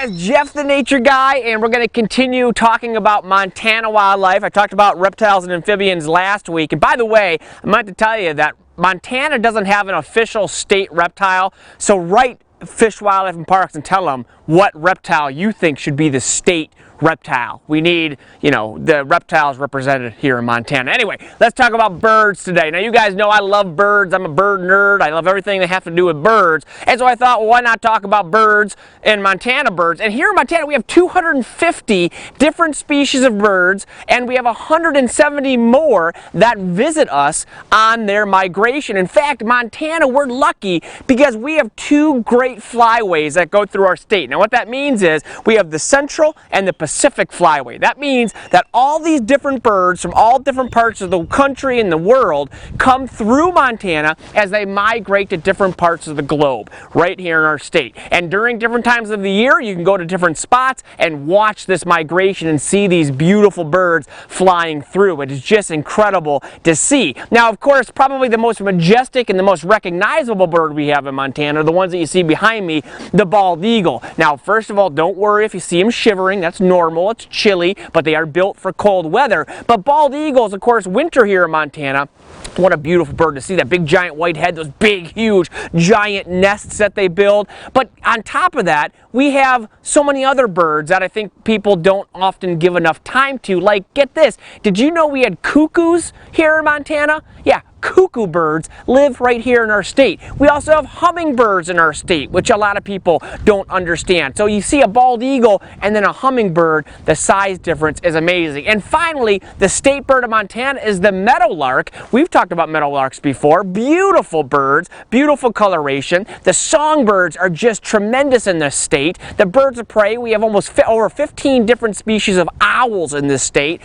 guys, Jeff the Nature Guy, and we're going to continue talking about Montana wildlife. I talked about reptiles and amphibians last week, and by the way, I meant to tell you that Montana doesn't have an official state reptile, so write Fish, Wildlife, and Parks and tell them what reptile you think should be the state reptile. We need, the reptiles represented here in Montana. Anyway, let's talk about birds today. Now, you guys know I love birds. I'm a bird nerd. I love everything that has to do with birds. And so I thought, well, why not talk about birds and Montana birds? And here in Montana, we have 250 different species of birds, and we have 170 more that visit us on their migration. In fact, Montana, we're lucky because we have two great flyways that go through our state. Now, what that means is we have the Central and the Pacific Flyway. That means that all these different birds from all different parts of the country and the world come through Montana as they migrate to different parts of the globe right here in our state. And during different times of the year, you can go to different spots and watch this migration and see these beautiful birds flying through. It is just incredible to see. Now, of course, probably the most majestic and the most recognizable bird we have in Montana are the ones that you see behind me, the bald eagle. Now, first of all, don't worry if you see him shivering. That's normal. It's chilly, but they are built for cold weather. But bald eagles, of course, winter here in Montana. What a beautiful bird to see, that big giant white head, those big, huge, giant nests that they build. But on top of that, we have so many other birds that I think people don't often give enough time to. Like, get this, did you know we had cuckoos here in Montana? Yeah. Cuckoo birds live right here in our state. We also have hummingbirds in our state, which a lot of people don't understand. So you see a bald eagle and then a hummingbird, the size difference is amazing. And finally, the state bird of Montana is the meadowlark. We've talked about meadowlarks before. Beautiful birds, beautiful coloration. The songbirds are just tremendous in this state. The birds of prey, we have almost over 15 different species of owls in this state.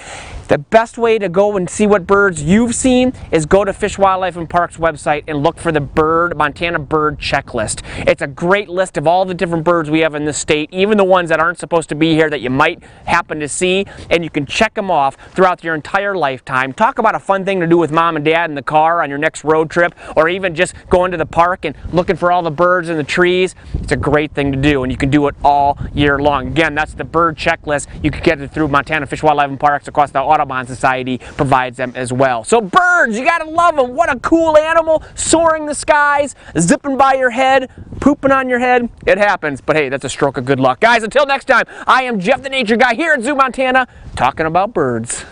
The best way to go and see what birds you've seen is go to Fish, Wildlife, and Parks website and look for the Montana bird checklist. It's a great list of all the different birds we have in this state, even the ones that aren't supposed to be here that you might happen to see, and you can check them off throughout your entire lifetime. Talk about a fun thing to do with mom and dad in the car on your next road trip, or even just going to the park and looking for all the birds in the trees. It's a great thing to do, and you can do it all year long. Again, that's the bird checklist. You can get it through Montana Fish, Wildlife, and Parks. Of course, the Audubon Society provides them as well. So birds, you gotta love them. What a cool animal, soaring the skies, zipping by your head, pooping on your head. It happens, but hey, that's a stroke of good luck. Guys, until next time, I am Jeff the Nature Guy here at Zoo Montana, talking about birds.